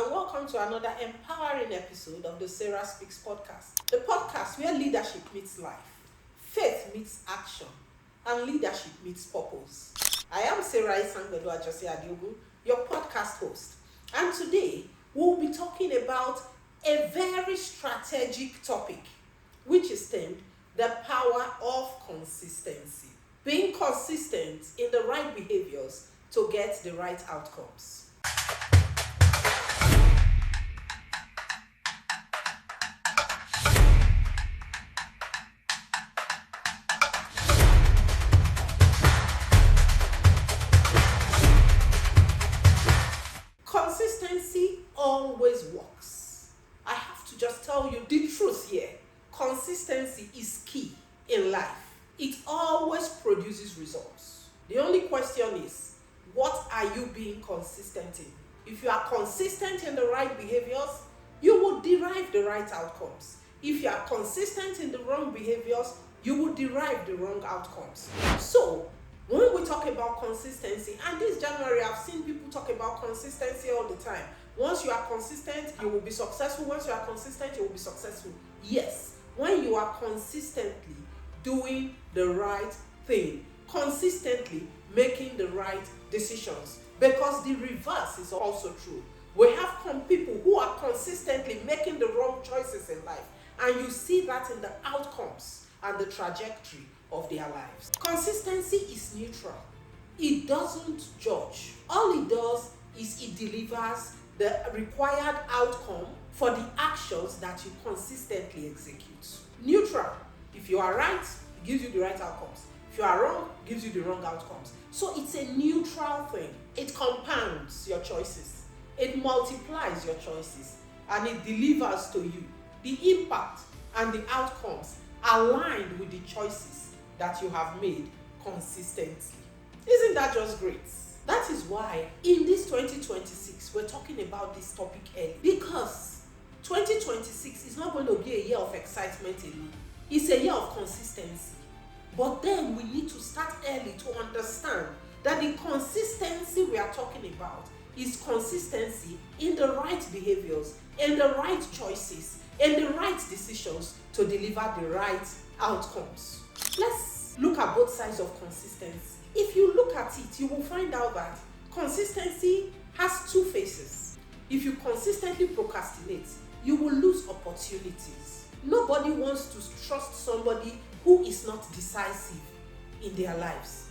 and welcome to another empowering episode of the SarahSpeaks Podcast. The podcast where leadership meets life, faith meets action, and leadership meets purpose. I am Sarah Adiogu, your podcast host, and today we'll be talking about a very strategic topic, which is termed the power of consistency. Being consistent in the right behaviors to get the right outcomes. Consistency always works. I have to just tell you the truth here. Consistency is key in life. It always produces results. The only question is, what are you being consistent in? If you are consistent in the right behaviors, you will derive the right outcomes. If you are consistent in the wrong behaviors, you will derive the wrong outcomes. So, when we talk about consistency, and this January I've seen people talk about consistency all the time. Once you are consistent, you will be successful. Once you are consistent, you will be successful. Yes, when you are consistently doing the right thing, consistently making the right decisions, because the reverse is also true. We have some people who are consistently making the wrong choices in life, and you see that in the outcomes and the trajectory of their lives. Consistency is neutral. It doesn't judge. All it does is it delivers the required outcome for the actions that you consistently execute. Neutral. If you are right, it gives you the right outcomes. If you are wrong, it gives you the wrong outcomes. So it's a neutral thing. It compounds your choices. It multiplies your choices. And it delivers to you the impact and the outcomes aligned with the choices that you have made consistently. Isn't that just great? That is why in this 2026, we're talking about this topic early. Because 2026 is not going to be a year of excitement alone. It's a year of consistency. But then we need to start early to understand that the consistency we are talking about is consistency in the right behaviors, in the right choices, in the right decisions to deliver the right outcomes. Let's look at both sides of consistency. If you look at it, you will find out that consistency has two faces. If you consistently procrastinate, you will lose opportunities. Nobody wants to trust somebody who is not decisive in their lives.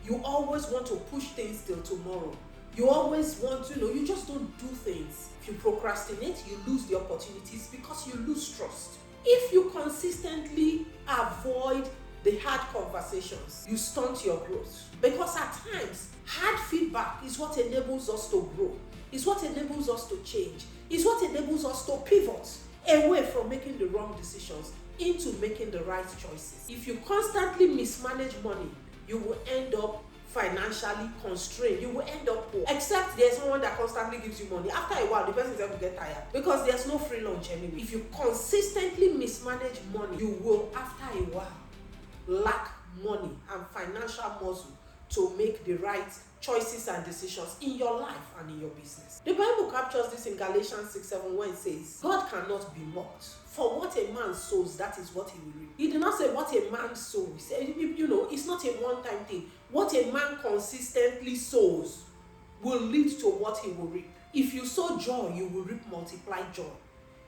You always want to push things till tomorrow. You always want to you just don't do things. If you procrastinate, you lose the opportunities because you lose trust. If you consistently avoid the hard conversations, you stunt your growth. Because at times, hard feedback is what enables us to grow. It's what enables us to change. It's what enables us to pivot away from making the wrong decisions into making the right choices. If you constantly mismanage money, you will end up financially constrained. You will end up poor. Except there's someone that constantly gives you money. After a while, the person is going to get tired because there's no free lunch anyway. If you consistently mismanage money, you will, after a while, lack money and financial muscle to make the right choices and decisions in your life and in your business. The Bible captures this in Galatians 6:7 when it says, God cannot be mocked. For what a man sows, that is what he will reap. He did not say what a man sows. It's not a one-time thing. What a man consistently sows will lead to what he will reap. If you sow joy, you will reap multiplied joy.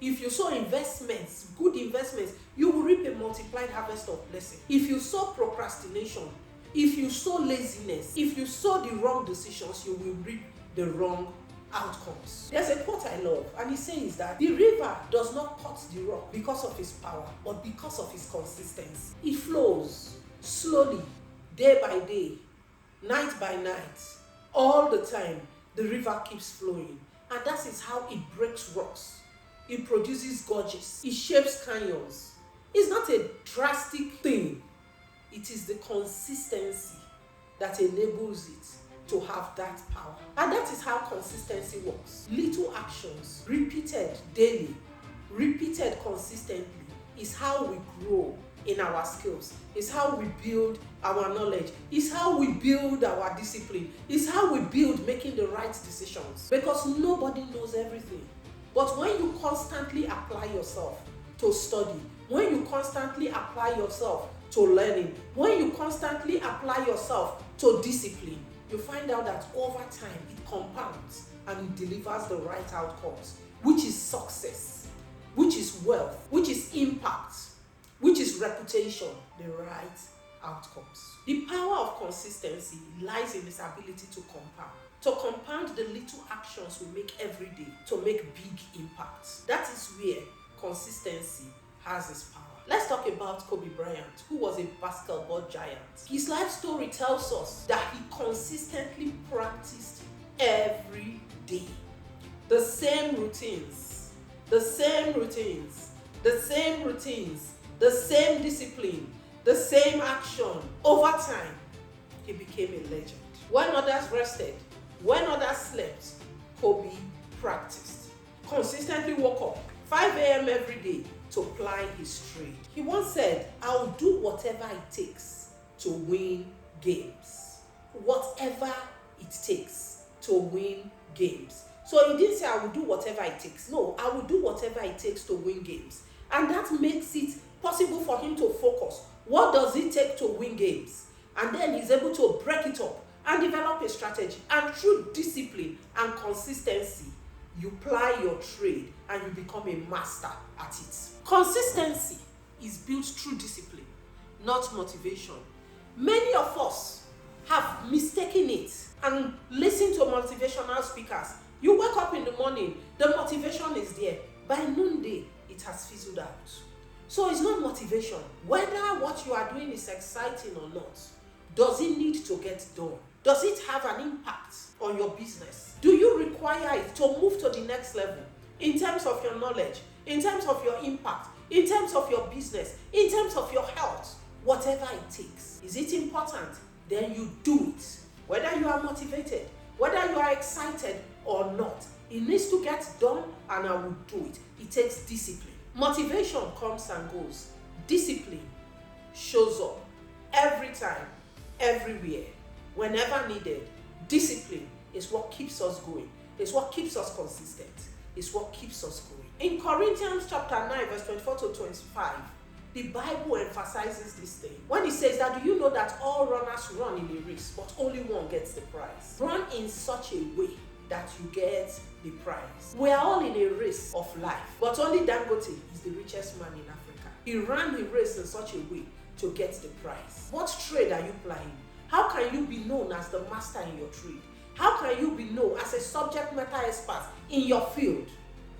If you sow investments, good investments, you will reap a multiplied harvest of blessing. If you sow procrastination, if you sow laziness, if you sow the wrong decisions, you will reap the wrong outcomes. There's a quote I love, and it says that the river does not cut the rock because of its power, but because of its consistency. It flows slowly, day by day, night by night, all the time. The river keeps flowing, and that is how it breaks rocks. It produces gorges. It shapes canyons. It's not a drastic thing. It is the consistency that enables it to have that power. And that is how consistency works. Little actions, repeated daily, repeated consistently, is how we grow in our skills. It's how we build our knowledge. It's how we build our discipline. It's how we build making the right decisions. Because nobody knows everything. But when you constantly apply yourself to study, when you constantly apply yourself to learning, when you constantly apply yourself to discipline, you find out that over time it compounds and it delivers the right outcomes, which is success, which is wealth, which is impact, which is reputation, the right outcomes. The power of consistency lies in its ability to compound the little actions we make every day to make big impacts. That is where consistency has its power. Let's talk about Kobe Bryant, who was a basketball giant. His life story tells us that he consistently practiced every day. The same routines, the same discipline, the same action. Over time, he became a legend. When others rested, when others slept, Kobe practiced. Consistently woke up 5 a.m. every day to ply his trade. He once said, "I'll do whatever it takes to win games." Whatever it takes to win games. So he didn't say, "I will do whatever it takes." No, I will do whatever it takes to win games. And that makes it possible for him to focus. What does it take to win games? And then he's able to break it up and develop a strategy. And through discipline and consistency, you ply your trade and you become a master at it. Consistency is built through discipline, not motivation. Many of us have mistaken it and listened to motivational speakers. You wake up in the morning, the motivation is there. By noonday, it has fizzled out. So it's not motivation. Whether what you are doing is exciting or not, does it need to get done? Does it have an impact on your business? Do you require it to move to the next level in terms of your knowledge, in terms of your impact, in terms of your business, in terms of your health? Whatever it takes. Is it important? Then you do it. Whether you are motivated, whether you are excited or not, it needs to get done and I will do it. It takes discipline. Motivation comes and goes. Discipline shows up every time, everywhere, whenever needed. Discipline is what keeps us going. It's what keeps us consistent. It's what keeps us going. In Corinthians chapter 9, verse 24 to 25, the Bible emphasizes this thing. When it says that, "Do you know that all runners run in a race, but only one gets the prize?" Run in such a way that you get the prize. We are all in a race of life, but only Dangote is the richest man in Africa. He ran the race in such a way to get the prize. What trade are you plying? How can you be known as the master in your trade? How can you be known as a subject matter expert in your field?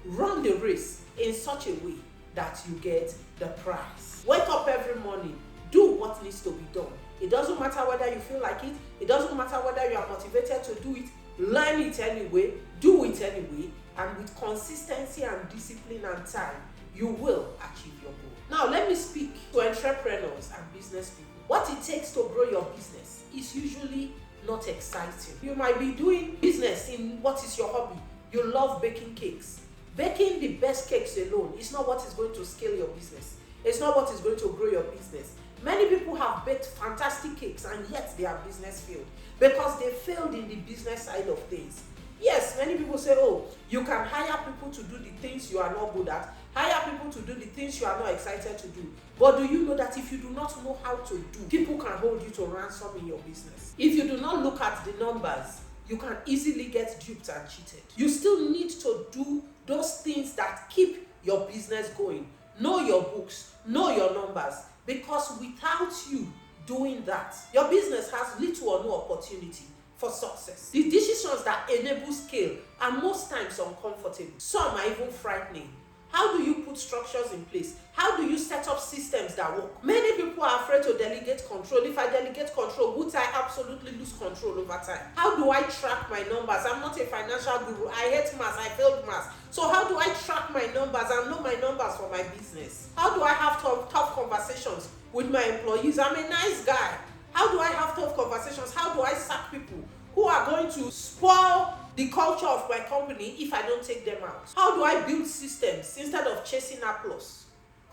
Run the race in such a way that you get the prize. Wake up every morning. Do what needs to be done. It doesn't matter whether you feel like it. It doesn't matter whether you are motivated to do it. Learn it anyway. Do it anyway. And with consistency and discipline and time, you will achieve your goal. Now, let me speak to entrepreneurs and business people. What it takes to grow your business is usually not exciting. You might be doing business in what is your hobby. You love baking cakes. Baking the best cakes alone is not what is going to scale your business. It's not what is going to grow your business. Many people have baked fantastic cakes and yet their business failed because they failed in the business side of things. Yes, many people say, "Oh, you can hire people to do the things you are not good at, hire people to do the things you are not excited to do." But do you know that if you do not know how to do, people can hold you to ransom in your business? If you do not look at the numbers, you can easily get duped and cheated. You still need to do those things that keep your business going. Know your books, know your numbers, because without you doing that, your business has little or no opportunity for success. The decisions that enable scale are most times uncomfortable. Some are even frightening. How do you put structures in place? How do you set up systems that work? Many people are afraid to delegate control. If I delegate control, would I absolutely lose control over time? How do I track my numbers? I'm not a financial guru. I hate maths. I failed maths. So how do I track my numbers and know my numbers for my business? How do I have tough conversations with my employees? I'm a nice guy. How do I have tough conversations? How do I sack people who are going to spoil the culture of my company if I don't take them out? How do I build systems instead of chasing applause?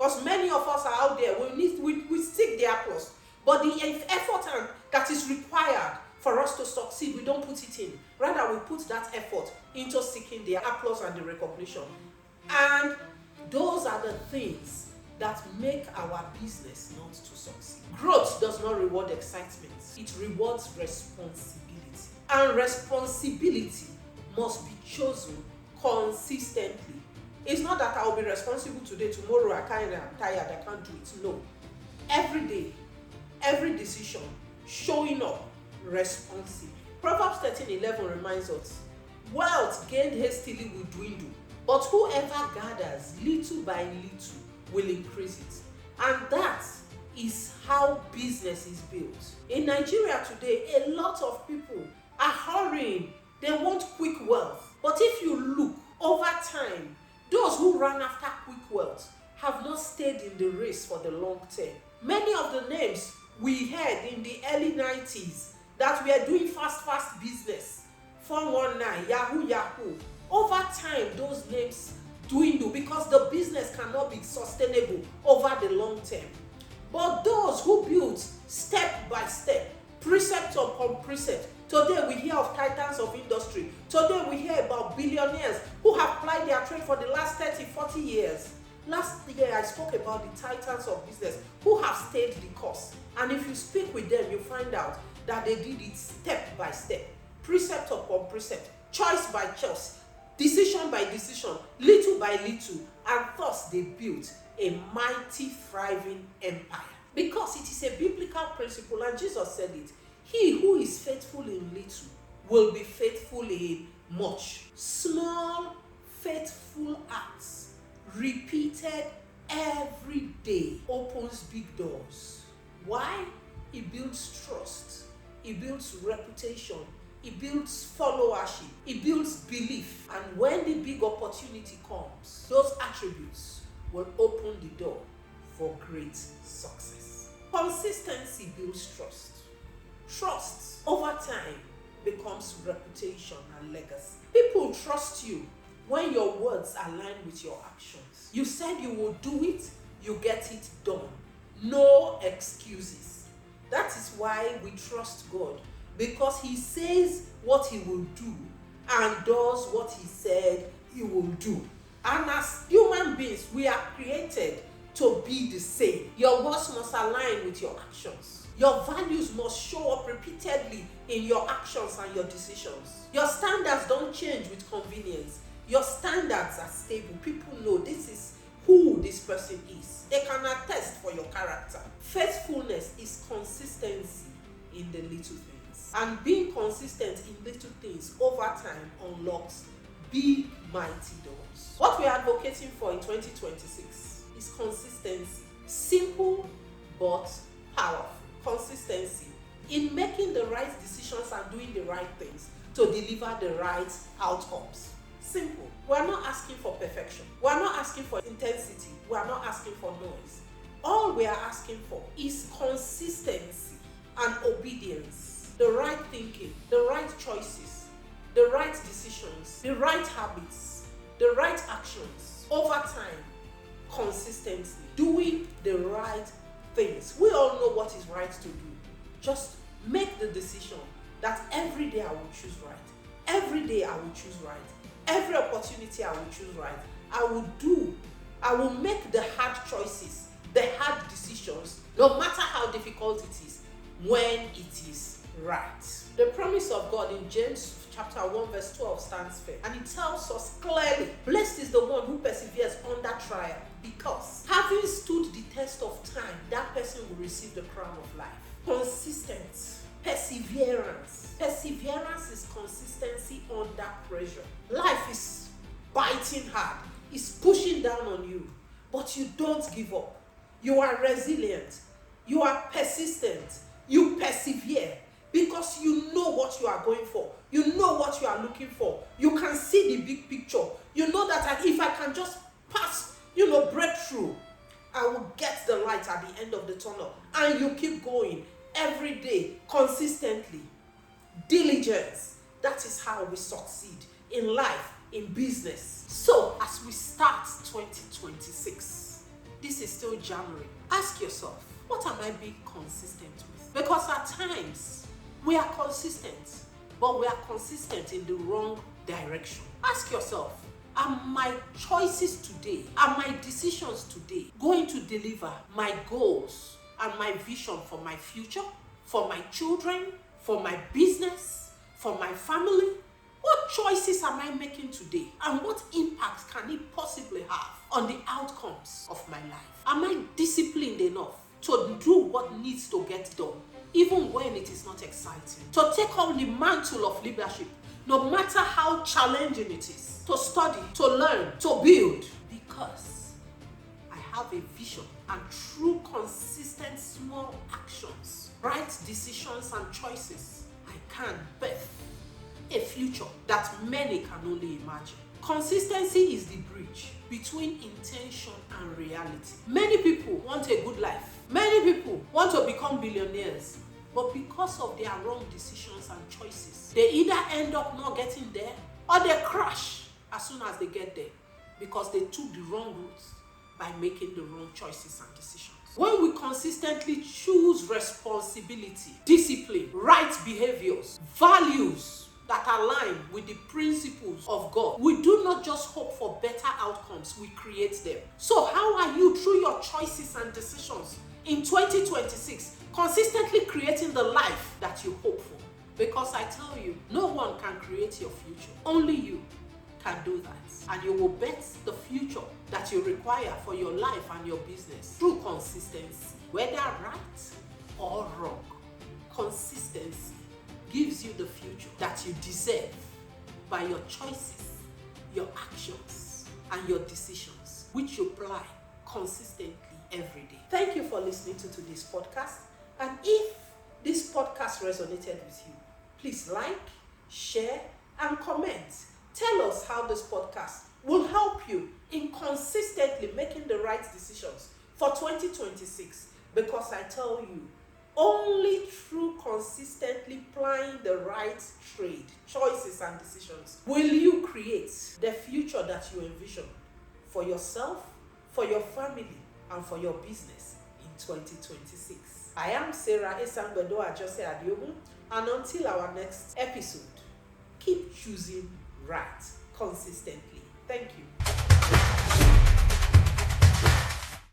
Because many of us are out there, we seek the applause. But the effort that is required for us to succeed, we don't put it in. Rather, we put that effort into seeking the applause and the recognition. And those are the things that make our business not to succeed. Growth does not reward excitement. It rewards responsibility. And responsibility must be chosen consistently. It's not that I will be responsible today, tomorrow I'm tired, I can't do it. No. Every day, every decision, showing up responsibly. Proverbs 13:11 reminds us, wealth gained hastily will dwindle, but whoever gathers little by little will increase it. And that is how business is built. In Nigeria today, a lot of people are hurrying. They want quick wealth. But if you look over time, those who run after quick wealth have not stayed in the race for the long term. Many of the names we heard in the early 90s that we are doing fast business, 419, Yahoo, over time those names dwindle because the business cannot be sustainable over the long term. But those who build step by step, precept upon precept, today we hear of titans of industry. Today we hear about billionaires who have plied their trade for the last 30, 40 years. Last year I spoke about the titans of business who have stayed the course. And if you speak with them, you find out that they did it step by step, precept upon precept, choice by choice, decision by decision, little by little, and thus they built a mighty, thriving empire. Because it is a biblical principle, and Jesus said it, he who is faithful in little will be faithful in much. Small, faithful acts, repeated every day, opens big doors. Why? It builds trust, it builds reputation, it builds followership, it builds belief. And when the big opportunity comes, those attributes will open the door for great success. Consistency builds trust. Trust over time becomes reputation and legacy. People trust you when your words align with your actions. You said you will do it, you get it done. No excuses. That is why we trust God, because he says what he will do and does what he said he will do. And as human beings, we are created to be the same. Your words must align with your actions. Your values must show up repeatedly in your actions and your decisions. Your standards don't change with convenience. Your standards are stable. People know this is who this person is. They can attest for your character. Faithfulness is consistency in the little things. And being consistent in little things over time unlocks big, mighty doors. What we are advocating for in 2026 is consistency. Simple but powerful. Consistency in making the right decisions and doing the right things to deliver the right outcomes. Simple. We are not asking for perfection. We are not asking for intensity. We are not asking for noise. All we are asking for is consistency and obedience. The right thinking, the right choices, the right decisions, the right habits, the right actions over time, consistently doing the right things. We all know what is right to do. Just make the decision that every day I will choose right. Every day I will choose right. Every opportunity I will choose right. I will make the hard choices, the hard decisions, no matter how difficult it is, when it is right. The promise of God in James chapter 1 verse 12 stands firm, and it tells us clearly, blessed is the one who perseveres under trial, because having stood the test of time, that person will receive the crown of life. Consistent perseverance. Perseverance is consistency under pressure. Life is biting hard, it's pushing down on you, but you don't give up. You are resilient, you are persistent, you persevere, because you know what you are going for. You know what you are looking for. You can see the big picture. You know that if I can just pass, break through, I will get the light at the end of the tunnel. And you keep going every day, consistently. Diligence. That is how we succeed in life, in business. So, as we start 2026, this is still January, ask yourself, what am I being consistent with? Because at times, we are consistent, but we are consistent in the wrong direction. Ask yourself, are my choices today, are my decisions today going to deliver my goals and my vision for my future, for my children, for my business, for my family? What choices am I making today, and what impact can it possibly have on the outcomes of my life? Am I disciplined enough to do what needs to get done, even when it is not exciting? To take on the mantle of leadership, no matter how challenging it is, to study, to learn, to build, because I have a vision, and through consistent small actions, right decisions and choices, I can birth a future that many can only imagine. Consistency is the bridge between intention and reality. Many people want a good life. Many people want to become billionaires. But because of their wrong decisions and choices, they either end up not getting there, or they crash as soon as they get there, because they took the wrong route by making the wrong choices and decisions. When we consistently choose responsibility, discipline, right behaviors, values that align with the principles of God, we do not just hope for better outcomes, we create them. So how are you, through your choices and decisions in 2026, consistently creating the life that you hope for? Because I tell you, no one can create your future. Only you can do that. And you will bet the future that you require for your life and your business through consistency, whether right or wrong. Consistency gives you the future that you deserve by your choices, your actions, and your decisions, which you apply consistently every day. Thank you for listening to today's podcast. And if this podcast resonated with you, please like, share, and comment. Tell us how this podcast will help you in consistently making the right decisions for 2026. Because I tell you, only through consistently plying the right trade, choices, and decisions will you create the future that you envision for yourself, for your family, and for your business in 2026. I am Sarah Esangbedo Ajose Adiogun, and until our next episode, keep choosing right consistently. Thank you.